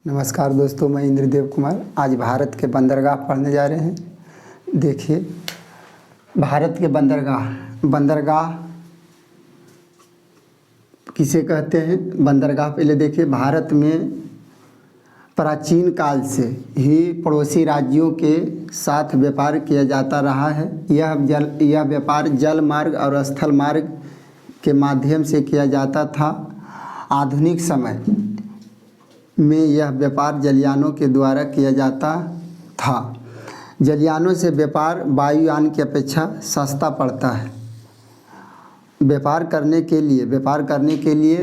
नमस्कार दोस्तों, मैं इंद्रदेव कुमार आज भारत के बंदरगाह पढ़ने जा रहे हैं। देखिए, भारत के बंदरगाह किसे कहते हैं? बंदरगाह पहले देखिए, भारत में प्राचीन काल से ही पड़ोसी राज्यों के साथ व्यापार किया जाता रहा है। यह व्यापार जल मार्ग और स्थल मार्ग के माध्यम से किया जाता था। आधुनिक समय में यह व्यापार जलयानों के द्वारा किया जाता था। जलयानों से व्यापार वायुयान की अपेक्षा सस्ता पड़ता है। व्यापार करने के लिए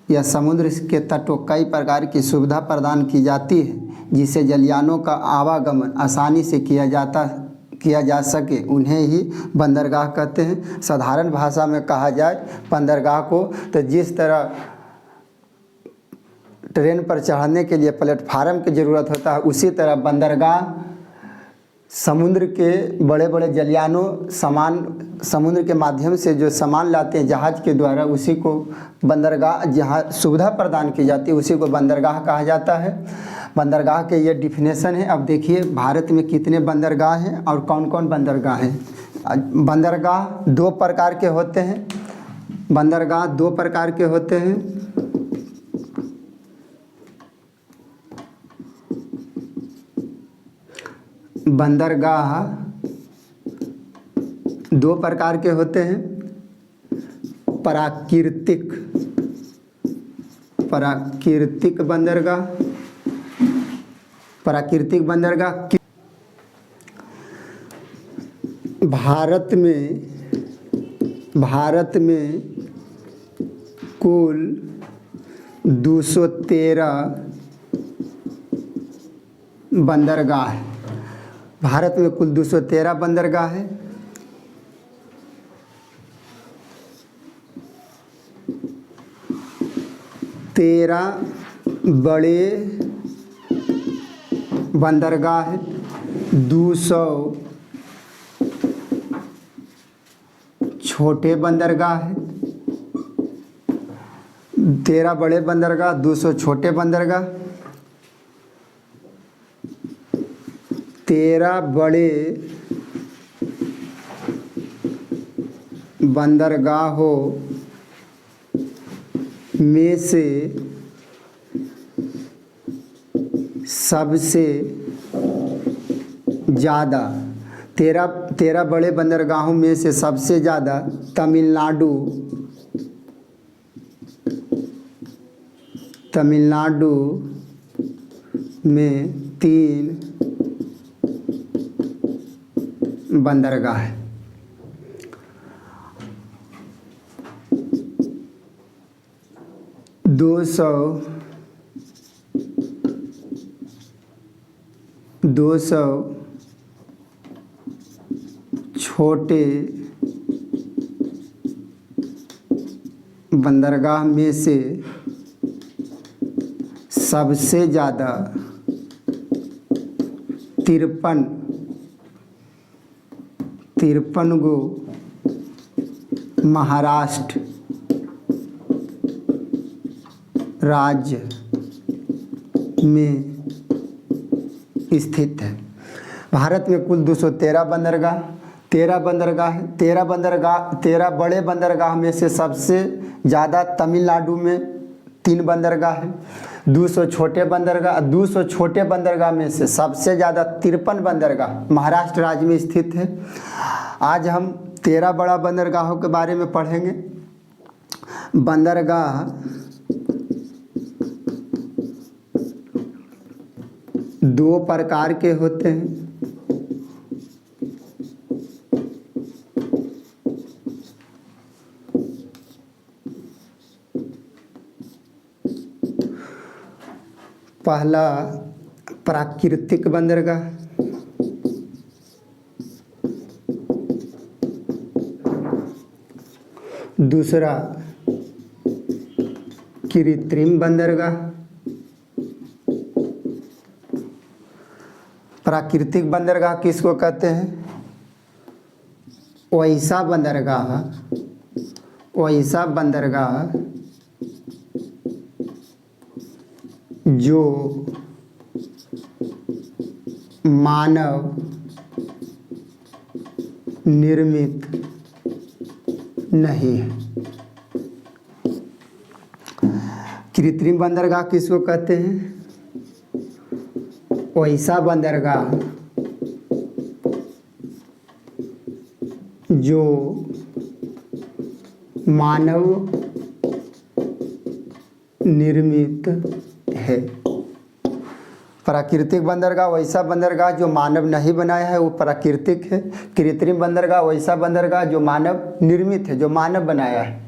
यह समुद्र के तटों कई प्रकार की सुविधा प्रदान की जाती है, जिससे जलयानों का आवागमन आसानी से किया जा सके। उन्हें ही बंदरगाह कहते हैं। साधारण भाषा में कहा जाए बंदरगाह को, तो जिस तरह ट्रेन पर चढ़ने के लिए प्लेटफार्म की ज़रूरत होता है, उसी तरह बंदरगाह समुद्र के बड़े बड़े जलयानों समुद्र के माध्यम से जो सामान लाते हैं जहाज़ के द्वारा, उसी को बंदरगाह, जहाँ सुविधा प्रदान की जाती है, उसी को बंदरगाह कहा जाता है। बंदरगाह के ये डिफिनेशन है। अब देखिए, भारत में कितने बंदरगाह हैं और कौन कौन बंदरगाह हैं। बंदरगाह दो प्रकार के होते हैं। प्राकृतिक बंदरगाह भारत में कुल 213 बंदरगाह है। भारत में कुल 213 बंदरगाह है। तेरह बड़े बंदरगाह है, 200 छोटे बंदरगाह है। 13 बड़े बंदरगाह, 200 छोटे बंदरगाह। 13 बड़े बंदरगाहों में से सबसे ज़्यादा 13 बड़े बंदरगाहों में से सबसे ज़्यादा तमिलनाडु में 3 बंदरगाह है। दो सौ छोटे बंदरगाह में से सबसे ज़्यादा 53 गो महाराष्ट्र राज्य में स्थित है। भारत में कुल 213 बंदरगाह, 13 बड़े बंदरगाह में से सबसे ज़्यादा तमिलनाडु में 3 बंदरगाह है। 200 छोटे बंदरगाह में से सबसे ज़्यादा 53 बंदरगाह महाराष्ट्र राज्य में स्थित है। आज हम 13 बड़ा बंदरगाहों के बारे में पढ़ेंगे। बंदरगाह दो प्रकार के होते हैं। पहला प्राकृतिक बंदरगाह, दूसरा कृत्रिम बंदरगाह। प्राकृतिक बंदरगाह किसको कहते हैं? वैसा बंदरगाह जो मानव निर्मित नहीं है। कृत्रिम बंदरगाह किसको कहते हैं? वैसा बंदरगाह जो मानव निर्मित है। प्राकृतिक बंदरगाह वैसा बंदरगाह जो मानव नहीं बनाया है, वो प्राकृतिक है। कृत्रिम बंदरगाह वैसा बंदरगाह जो मानव निर्मित है, जो मानव बनाया है।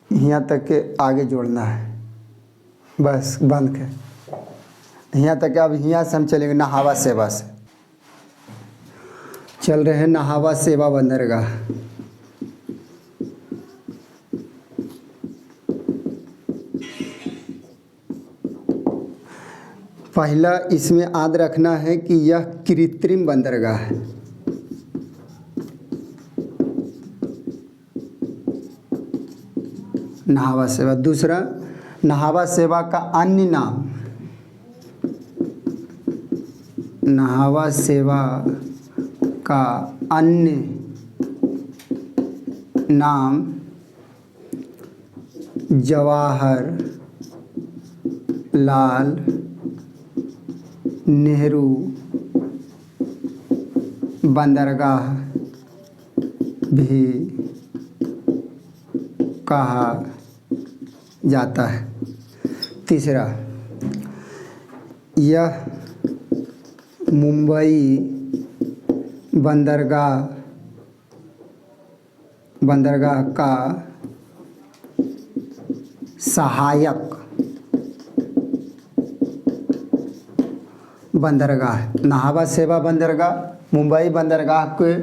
यहाँ तक के आगे जोड़ना है, बस बंद कर। यहाँ तक अब यहाँ से हम चलेंगे नहावा सेवा से। चल रहे हैं नहावा सेवा बंदरगाह। पहला इसमें याद रखना है कि यह कृत्रिम बंदरगाह है। नहावा सेवा। दूसरा, नहावा सेवा का अन्य नाम, नहावा सेवा का अन्य नाम जवाहर लाल नेहरू बंदरगाह भी कहा जाता है। तीसरा, यह मुंबई बंदरगाह का सहायक बंदरगाह है। नहावा सेवा बंदरगाह मुंबई बंदरगाह के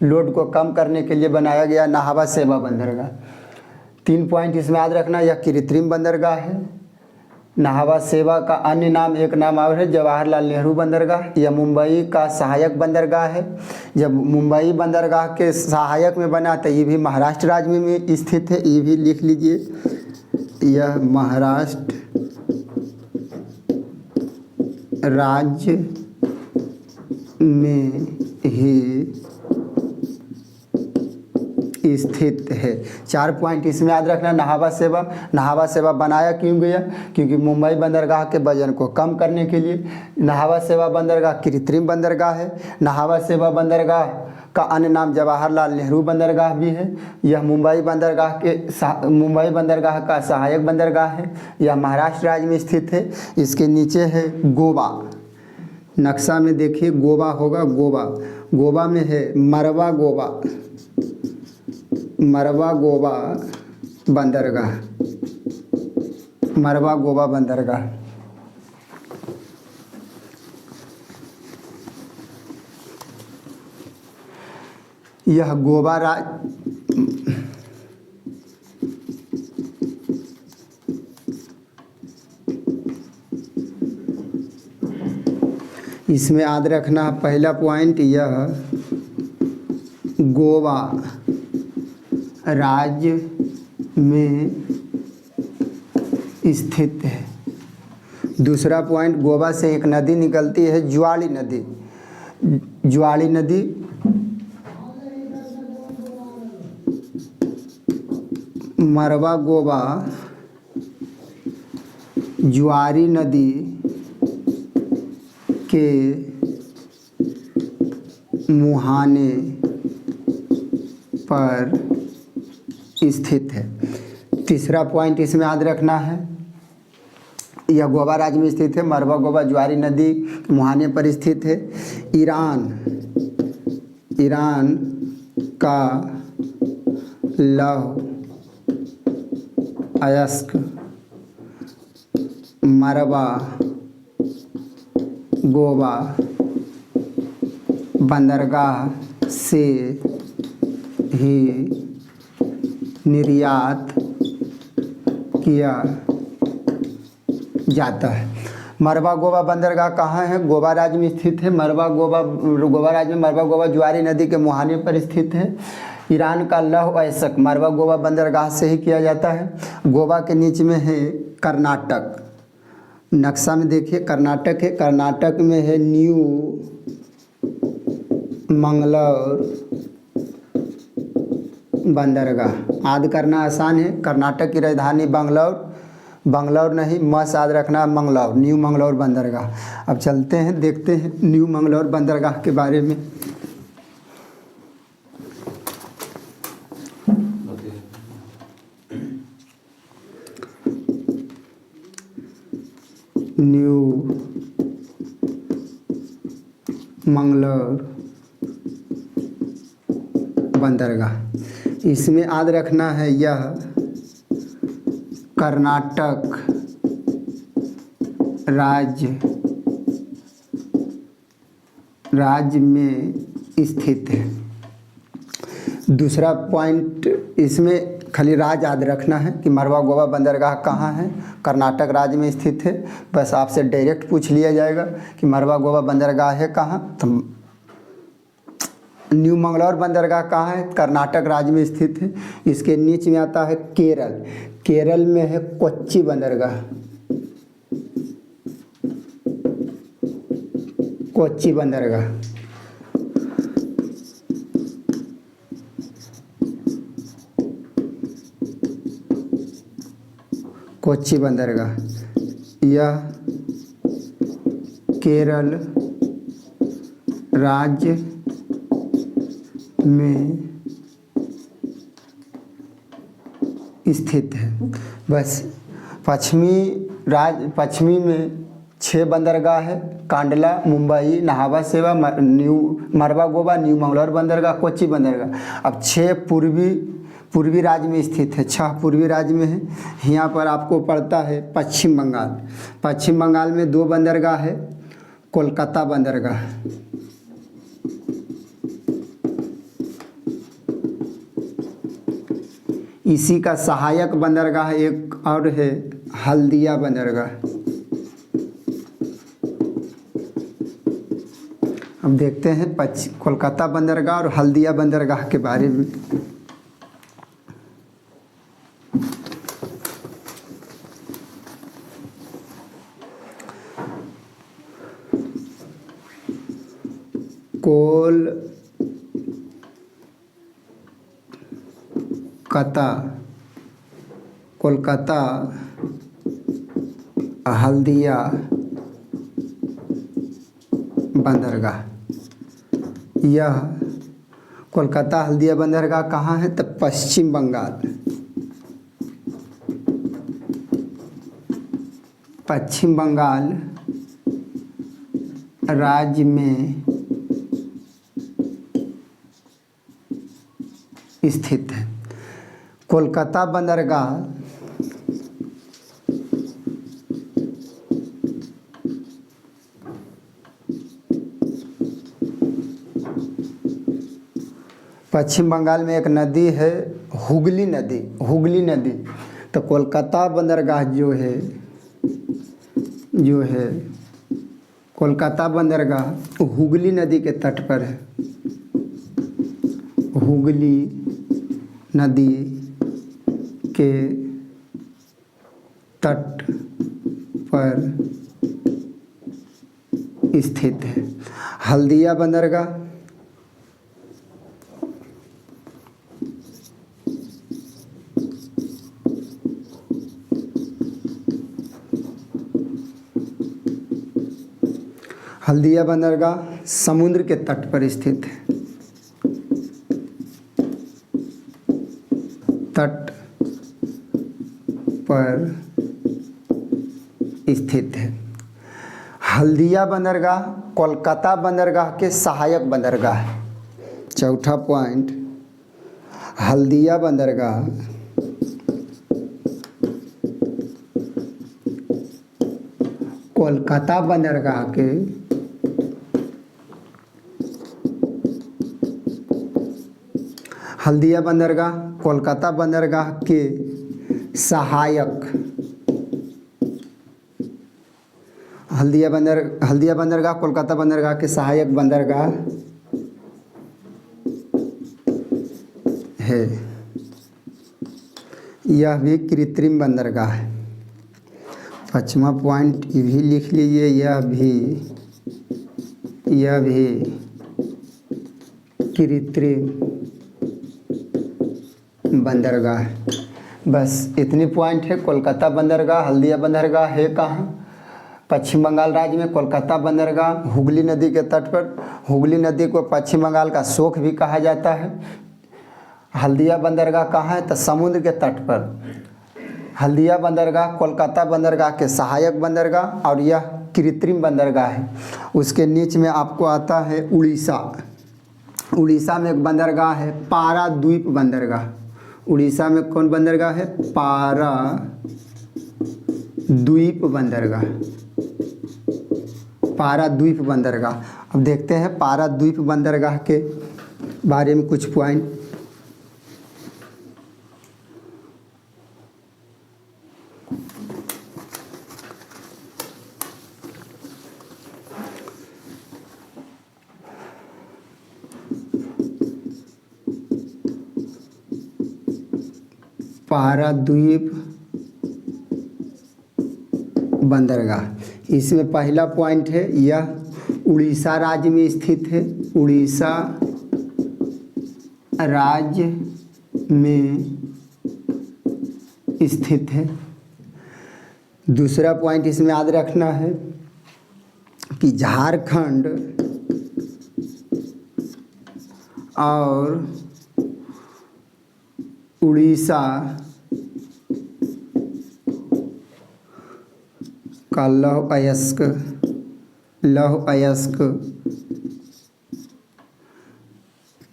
लोड को कम करने के लिए बनाया गया नहावा सेवा बंदरगाह। 3 पॉइंट इसमें याद रखना, यह कृत्रिम बंदरगाह है। नहावा सेवा का अन्य नाम, एक नाम और है जवाहरलाल नेहरू बंदरगाह। यह मुंबई का सहायक बंदरगाह है। जब मुंबई बंदरगाह के सहायक में बना तो ये भी महाराष्ट्र राज्य में स्थित है, ये भी लिख लीजिए। यह महाराष्ट्र राज्य में ही स्थित है। 4 पॉइंट इसमें याद रखना। नहावा सेवा बनाया क्यों गया? क्योंकि मुंबई बंदरगाह के वजन को कम करने के लिए। नहावा सेवा बंदरगाह कृत्रिम बंदरगाह है। नहावा सेवा बंदरगाह का अन्य नाम जवाहरलाल नेहरू बंदरगाह भी है। यह मुंबई बंदरगाह का सहायक बंदरगाह है। यह महाराष्ट्र राज्य में स्थित है। इसके नीचे है गोवा। नक्शा में देखिए गोवा होगा, गोवा में है मरवा गोवा बंदरगाह। यह गोवा इसमें याद रखना पहला पॉइंट, यह गोवा राज्य में स्थित है। दूसरा पॉइंट, गोवा से एक नदी निकलती है ज्वाली नदी मरवा गोवा ज्वारी नदी के मुहाने पर स्थित है। तीसरा पॉइंट इसमें याद रखना है, यह गोवा राज्य में स्थित है। मरवा गोवा ज्वारी नदी के मुहाने पर स्थित है। ईरान का लौह अयस्क मरवा गोवा बंदरगाह से ही निर्यात किया जाता है। मरवा गोवा बंदरगाह कहाँ है? गोवा राज्य में स्थित है। गोवा राज्य में मरवा गोवा ज्वारी नदी के मुहाने पर स्थित है। ईरान का लौह अयस्क मरवा गोवा बंदरगाह से ही किया जाता है। गोवा के नीचे में है कर्नाटक, नक्शा में देखिए कर्नाटक है, कर्नाटक में है न्यू मंगलौर बंदरगाह। याद करना आसान है, कर्नाटक की राजधानी बंगलौर, बंगलौर नहीं मस याद रखना, मंगलौर, न्यू मंगलौर बंदरगाह। अब चलते हैं देखते हैं न्यू मंगलौर बंदरगाह के बारे में। न्यू मंगलौर बंदरगाह, इसमें याद रखना है यह कर्नाटक राज्य में स्थित है। दूसरा पॉइंट इसमें खाली राज्य याद रखना है कि मरवा गोवा बंदरगाह कहाँ है, कर्नाटक राज्य में स्थित है। बस आपसे डायरेक्ट पूछ लिया जाएगा कि मरवा गोवा बंदरगाह है कहाँ, तो न्यू मंगलौर बंदरगाह कहाँ है, कर्नाटक राज्य में स्थित है। इसके नीचे में आता है केरल, केरल में है कोच्चि बंदरगाह, कोच्चि बंदरगाह। कोच्चि बंदरगाह यह केरल राज्य में स्थित है। बस पश्चिमी में 6 बंदरगाह है, कांडला, मुंबई, नाहवा सेवा, मरवा गोवा, न्यू मंगलौर बंदरगाह, कोच्चि बंदरगाह। अब 6 पूर्वी राज्य में स्थित है, 6 पूर्वी राज्य में है। यहाँ पर आपको पड़ता है पश्चिम बंगाल, पश्चिम बंगाल में 2 बंदरगाह है, कोलकाता बंदरगाह, इसी का सहायक बंदरगाह एक और है हल्दिया बंदरगाह। अब देखते हैं कोलकाता बंदरगाह और हल्दिया बंदरगाह के बारे में। कोलकाता हल्दिया बंदरगाह, यह कोलकाता हल्दिया बंदरगाह कहाँ है, तो पश्चिम बंगाल, पश्चिम बंगाल राज्य में स्थित है। कोलकाता बंदरगाह पश्चिम बंगाल में एक नदी है हुगली नदी। तो कोलकाता बंदरगाह जो है कोलकाता बंदरगाह हुगली नदी के तट पर है, हुगली नदी के तट पर स्थित है। हल्दिया बंदरगाह समुद्र के तट पर स्थित है, तट पर स्थित है। हल्दिया बंदरगाह कोलकाता बंदरगाह के सहायक बंदरगाह है। चौथा पॉइंट, हल्दिया बंदरगाह कोलकाता बंदरगाह के हल्दिया बंदरगाह कोलकाता बंदरगाह के सहायक, हल्दिया बंदरगाह कोलकाता बंदरगाह के सहायक बंदरगाह है। यह भी कृत्रिम बंदरगाह है। 5वां पॉइंट ये भी लिख लीजिए, यह भी कृत्रिम बंदरगाह है। बस इतनी पॉइंट है। कोलकाता बंदरगाह, हल्दिया बंदरगाह है कहाँ? पश्चिम बंगाल राज्य में। कोलकाता बंदरगाह हुगली नदी के तट पर। हुगली नदी को पश्चिम बंगाल का शोक भी कहा जाता है। हल्दिया बंदरगाह कहाँ है? तो समुद्र के तट पर। हल्दिया बंदरगाह कोलकाता बंदरगाह के सहायक बंदरगाह और यह कृत्रिम बंदरगाह है। उसके नीचे में आपको आता है उड़ीसा। उड़ीसा में एक बंदरगाह है पाराद्वीप बंदरगाह। उड़ीसा में कौन बंदरगाह है? पाराद्वीप बंदरगाह। पाराद्वीप बंदरगाह। अब देखते हैं पाराद्वीप बंदरगाह के बारे में कुछ पॉइंट। पाराद्वीप बंदरगाह, इसमें पहला पॉइंट है यह उड़ीसा राज्य में स्थित है। उड़ीसा राज्य में स्थित है। दूसरा पॉइंट इसमें याद रखना है कि झारखंड और उड़ीसा का लौह अयस्क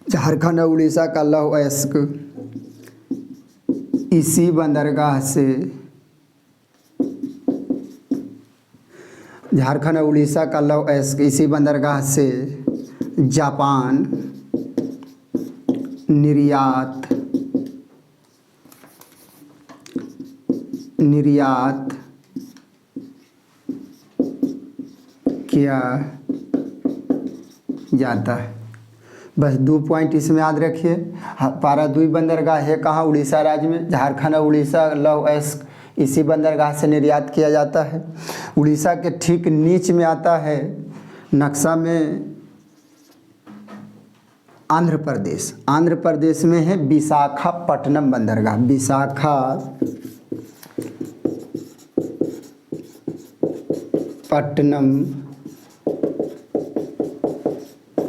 झारखंड और उड़ीसा का लौह अयस्क इसी बंदरगाह से, झारखंड और उड़ीसा का लौह अयस्क इसी बंदरगाह से जापान निर्यात किया जाता है। बस 2 पॉइंट इसमें याद रखिए। पाराद्वीप बंदरगाह है कहाँ? उड़ीसा राज्य में। झारखंड और उड़ीसा लौह अयस्क इसी बंदरगाह से निर्यात किया जाता है। उड़ीसा के ठीक नीचे में आता है नक्शा में आंध्र प्रदेश। आंध्र प्रदेश में है विशाखापट्टनम बंदरगाह।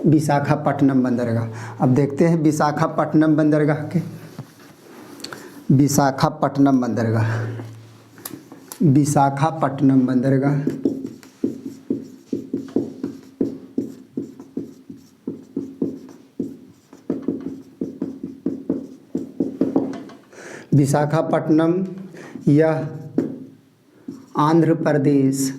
विशाखापट्टनम बंदरगाह। अब देखते हैं विशाखापट्टनम बंदरगाह के। विशाखापट्टनम बंदरगाह विशाखापट्टनम यह आंध्र प्रदेश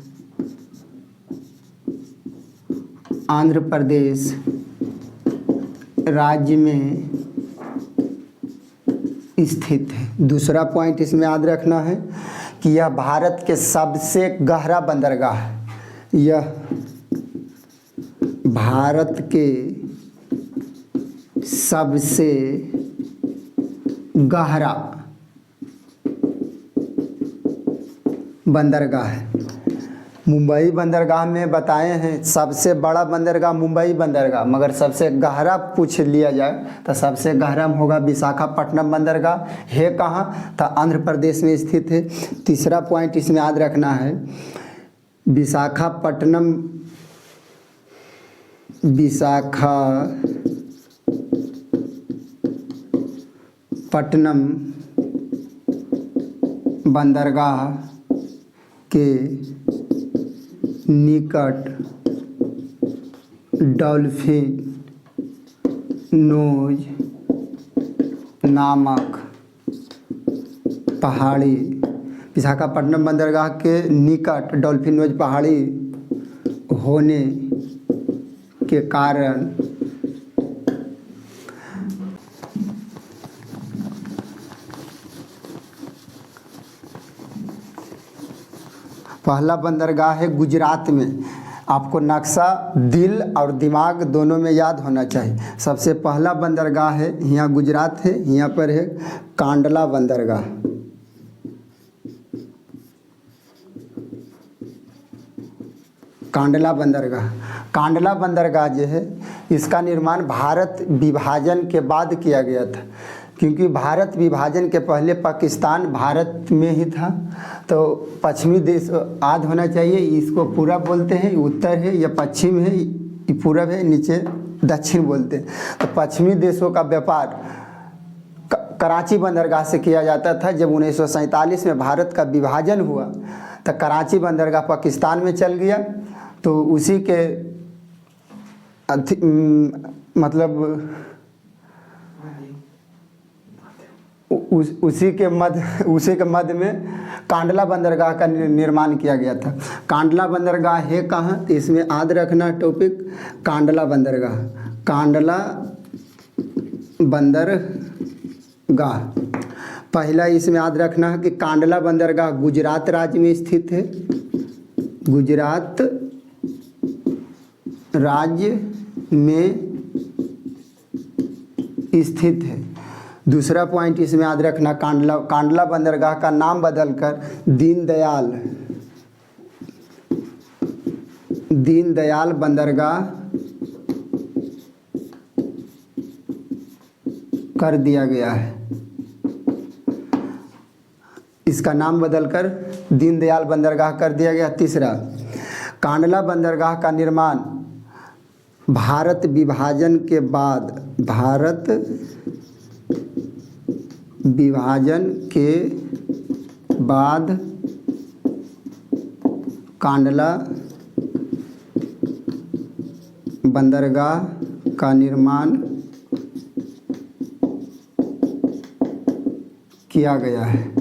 राज्य में स्थित है। दूसरा पॉइंट इसमें याद रखना है कि यह भारत के सबसे गहरा बंदरगाह है। यह भारत के सबसे गहरा बंदरगाह है। मुंबई बंदरगाह में बताए हैं सबसे बड़ा बंदरगाह मुंबई बंदरगाह, मगर सबसे गहरा पूछ लिया जाए तो सबसे गहरा होगा विशाखापट्टनम बंदरगाह। है कहाँ? तो आंध्र प्रदेश में स्थित है। तीसरा पॉइंट इसमें याद रखना है विशाखापट्टनम बंदरगाह के निकट डॉल्फिन नोज नामक पहाड़ी, विशाखापट्टनम बंदरगाह के निकट डॉल्फिन नोज पहाड़ी होने के कारण पहला बंदरगाह है गुजरात में। आपको नक्शा दिल और दिमाग दोनों में याद होना चाहिए। सबसे पहला बंदरगाह है यहाँ गुजरात है, यहाँ पर है कांडला बंदरगाह। कांडला बंदरगाह। कांडला बंदरगाह जो है इसका निर्माण भारत विभाजन के बाद किया गया था, क्योंकि भारत विभाजन के पहले पाकिस्तान भारत में ही था, तो पश्चिमी देश आध होना चाहिए। इसको पूरब बोलते हैं, उत्तर है, या पश्चिम है, ये पूरब है, नीचे दक्षिण बोलते हैं। तो पश्चिमी देशों का व्यापार कराची बंदरगाह से किया जाता था। जब 1947 में भारत का विभाजन हुआ तो कराची बंदरगाह पाकिस्तान में चल गया, तो उसी के मतलब उसी के मध्य में कांडला बंदरगाह का निर्माण किया गया था। कांडला बंदरगाह है कहाँ, तो इसमें याद रखना टॉपिक कांडला बंदरगाह। कांडला बंदरगाह पहला इसमें याद रखना है कि कांडला बंदरगाह गुजरात राज्य में स्थित है। गुजरात राज्य में स्थित है। दूसरा पॉइंट इसमें याद रखना, कांडला बंदरगाह का नाम बदलकर दीनदयाल बंदरगाह कर दिया गया है। इसका नाम बदलकर दीनदयाल बंदरगाह कर दिया गया। तीसरा, कांडला बंदरगाह का निर्माण भारत विभाजन के बाद कांडला बंदरगाह का निर्माण किया गया है।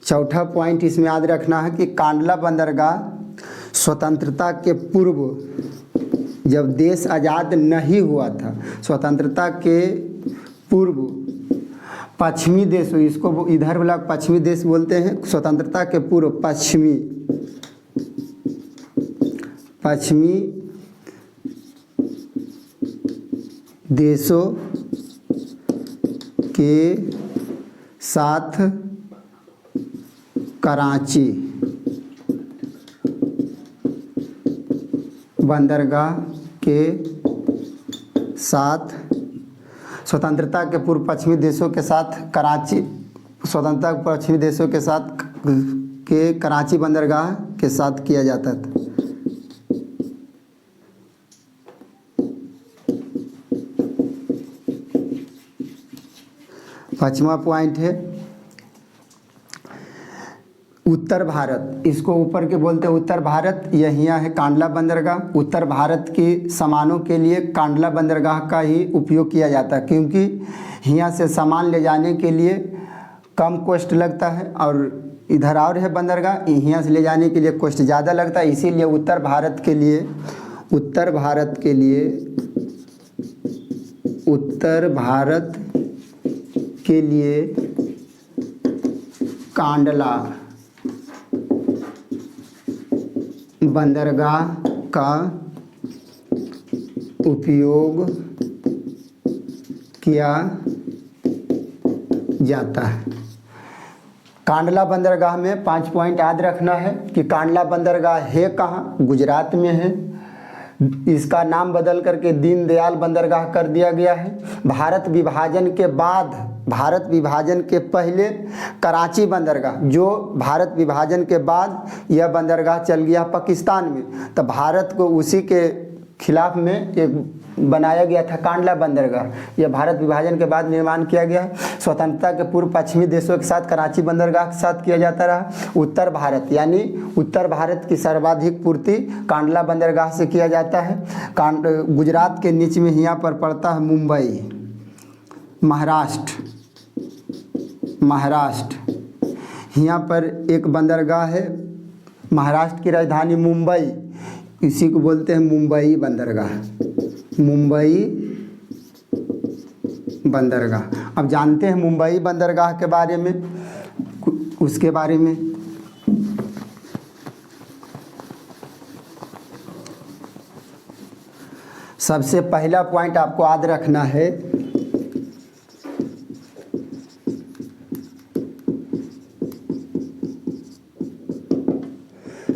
चौथा पॉइंट इसमें याद रखना है कि कांडला बंदरगाह स्वतंत्रता के पूर्व, जब देश आज़ाद नहीं हुआ था, स्वतंत्रता के पूर्व पश्चिमी देश, इसको इधर वाला पश्चिमी देश बोलते हैं, स्वतंत्रता के पूर्व पश्चिमी देशों के साथ कराची बंदरगाह के साथ, स्वतंत्रता के पूर्व पश्चिमी देशों के साथ स्वतंत्रता पश्चिमी देशों के साथ कराची बंदरगाह के साथ किया जाता था। पांचवा पॉइंट है उत्तर भारत, इसको ऊपर के बोलते हैं उत्तर भारत। यहाँ है कांडला बंदरगाह। उत्तर भारत के सामानों के लिए कांडला बंदरगाह का ही उपयोग किया जाता है, क्योंकि यहाँ से सामान ले जाने के लिए कम कॉस्ट लगता है, और इधर और है बंदरगाह, यहाँ से ले जाने के लिए कॉस्ट ज़्यादा लगता है। इसीलिए उत्तर भारत के लिए कांडला बंदरगाह का उपयोग किया जाता है। कांडला बंदरगाह में 5 पॉइंट याद रखना है कि कांडला बंदरगाह है कहाँ, गुजरात में है। इसका नाम बदल करके दीनदयाल बंदरगाह कर दिया गया है। भारत विभाजन के पहले कराची बंदरगाह, जो भारत विभाजन के बाद यह बंदरगाह चल गया पाकिस्तान में, तो भारत को उसी के खिलाफ में एक बनाया गया था कांडला बंदरगाह। यह भारत विभाजन के बाद निर्माण किया गया है। स्वतंत्रता के पूर्व पश्चिमी देशों के साथ कराची बंदरगाह के साथ किया जाता रहा। उत्तर भारत यानी उत्तर भारत की सर्वाधिक पूर्ति कांडला बंदरगाह से किया जाता है। गुजरात के नीचे में यहाँ पर पड़ता है मुंबई, महाराष्ट्र। यहाँ पर एक बंदरगाह है, महाराष्ट्र की राजधानी मुंबई, इसी को बोलते हैं मुंबई बंदरगाह। अब जानते हैं मुंबई बंदरगाह के बारे में, उसके बारे में सबसे पहला पॉइंट आपको याद रखना है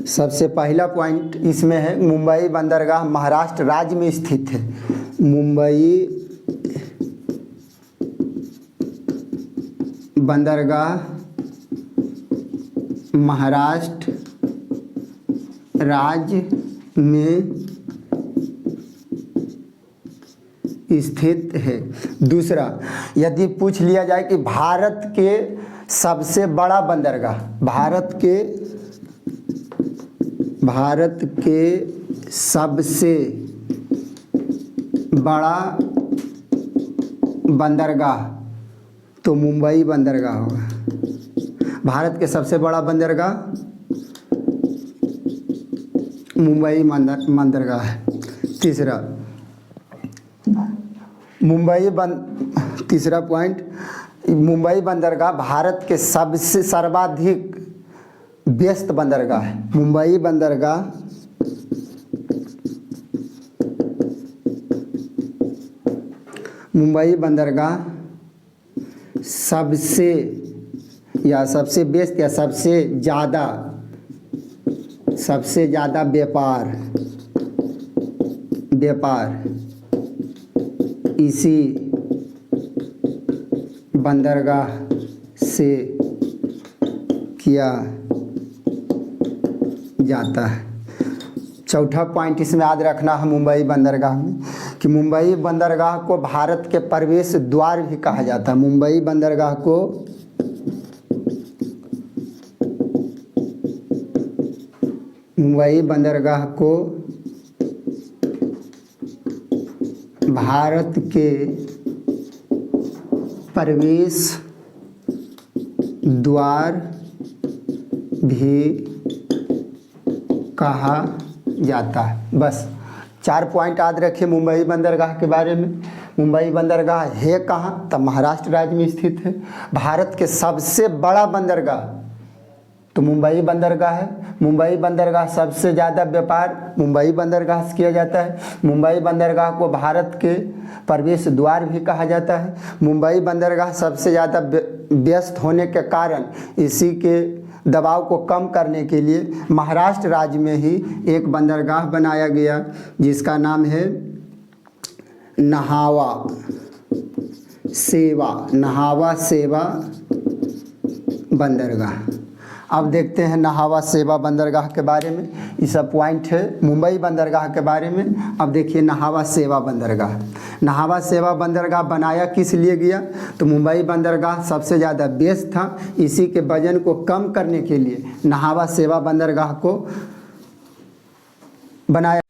सबसे पहला पॉइंट इसमें है, मुंबई बंदरगाह महाराष्ट्र राज्य में स्थित है। मुंबई बंदरगाह महाराष्ट्र राज्य में स्थित है। दूसरा, यदि पूछ लिया जाए कि भारत के सबसे बड़ा बंदरगाह, भारत के सबसे बड़ा बंदरगाह, तो मुंबई बंदरगाह होगा। भारत के सबसे बड़ा बंदरगाह मुंबई बंदरगाह है। तीसरा, तीसरा पॉइंट, मुंबई बंदरगाह भारत के सबसे सर्वाधिक व्यस्त बंदरगाह है। मुंबई बंदरगाह सबसे व्यस्त या सबसे ज़्यादा व्यापार इसी बंदरगाह से किया जाता है। चौथा पॉइंट इसमें याद रखना है मुंबई बंदरगाह में कि मुंबई बंदरगाह को भारत के प्रवेश द्वार भी कहा जाता है। मुंबई बंदरगाह को भारत के प्रवेश द्वार भी कहा जाता है। बस 4 पॉइंट याद रखिए मुंबई बंदरगाह के बारे में। मुंबई बंदरगाह है कहाँ? तब महाराष्ट्र राज्य में स्थित है। भारत के सबसे बड़ा बंदरगाह तो मुंबई बंदरगाह है। मुंबई बंदरगाह सबसे ज़्यादा व्यापार मुंबई बंदरगाह से किया जाता है। मुंबई बंदरगाह को भारत के प्रवेश द्वार भी कहा जाता है। मुंबई बंदरगाह सबसे ज़्यादा व्यस्त होने के कारण इसी के दबाव को कम करने के लिए महाराष्ट्र राज्य में ही एक बंदरगाह बनाया गया जिसका नाम है नहावा सेवा बंदरगाह। अब देखते हैं नहावा सेवा बंदरगाह के बारे में। ये सब पॉइंट है मुंबई बंदरगाह के बारे में। अब देखिए नहावा सेवा बंदरगाह बनाया किस लिए गया? तो मुंबई बंदरगाह सबसे ज़्यादा व्यस्त था, इसी के वजन को कम करने के लिए नहावा सेवा बंदरगाह को बनाया